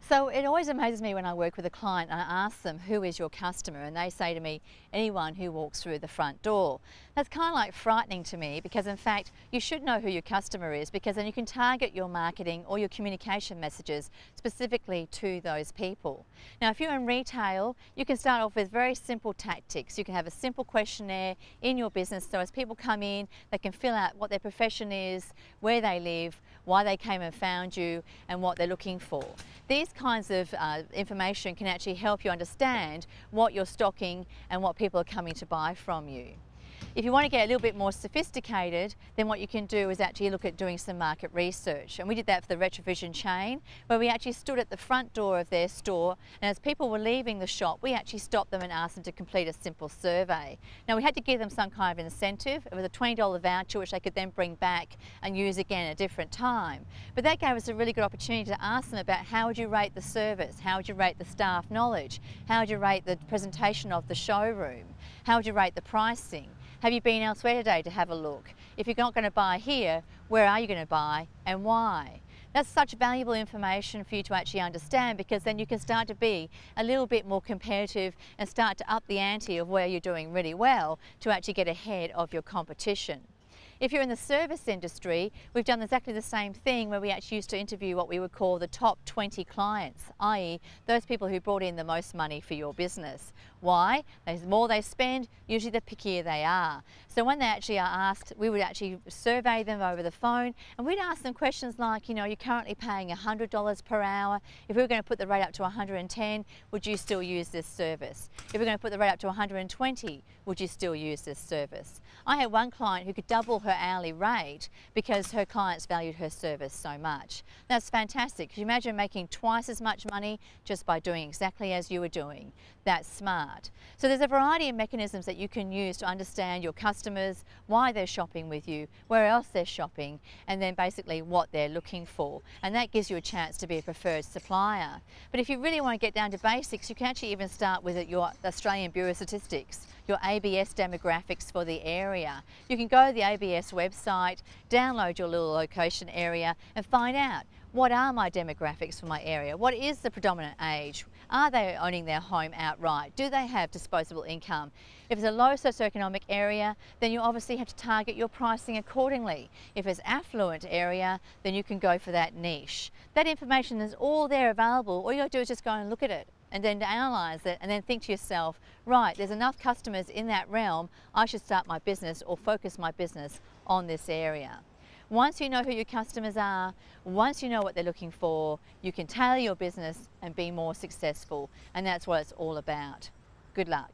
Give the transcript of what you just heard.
So it always amazes me when I work with a client and I ask them, who is your customer? And they say to me, anyone who walks through the front door. That's kind of like frightening to me, because in fact, you should know who your customer is, because then you can target your marketing or your communication messages specifically to those people. Now, if you're in retail, you can start off with very simple tactics. You can have a simple questionnaire in your business, so as people come in, they can fill out what their profession is, where they live, why they came and found you, and what they're looking for. These kinds of information can actually help you understand what you're stocking and what people are coming to buy from you. If you want to get a little bit more sophisticated, then what you can do is actually look at doing some market research. And we did that for the Retrovision chain, where we actually stood at the front door of their store, and as people were leaving the shop, we actually stopped them and asked them to complete a simple survey. Now, we had to give them some kind of incentive. It was a $20 voucher, which they could then bring back and use again at a different time. But that gave us a really good opportunity to ask them about, how would you rate the service? How would you rate the staff knowledge? How would you rate the presentation of the showroom? How would you rate the pricing? Have you been elsewhere today to have a look? If you're not going to buy here, where are you going to buy and why? That's such valuable information for you to actually understand, because then you can start to be a little bit more competitive and start to up the ante of where you're doing really well to actually get ahead of your competition. If you're in the service industry, we've done exactly the same thing, where we actually used to interview what we would call the top 20 clients, i.e. those people who brought in the most money for your business. Why? The more they spend, usually the pickier they are. So when they actually are asked, we would actually survey them over the phone, and we'd ask them questions like, you're currently paying $100 per hour. If we were going to put the rate up to 110, would you still use this service? If we were going to put the rate up to 120, would you still use this service? I had one client who could double her hourly rate because her clients valued her service so much. That's fantastic. Can you imagine making twice as much money just by doing exactly as you were doing? That's smart. So there's a variety of mechanisms that you can use to understand your customers, why they're shopping with you, where else they're shopping, and then basically what they're looking for. And that gives you a chance to be a preferred supplier. But if you really want to get down to basics, you can actually even start with your Australian Bureau of Statistics, your ABS demographics for the area. You can go to the ABS website, download your little location area, and find out, what are my demographics for my area? What is the predominant age? Are they owning their home outright? Do they have disposable income? If it's a low socioeconomic area, then you obviously have to target your pricing accordingly. If it's affluent area, then you can go for that niche. That information is all there available. All you got to do is just go and look at it, and then analyze it, and then think to yourself, right, there's enough customers in that realm, I should start my business or focus my business on this area. Once you know who your customers are, once you know what they're looking for, you can tailor your business and be more successful, and that's what it's all about. Good luck.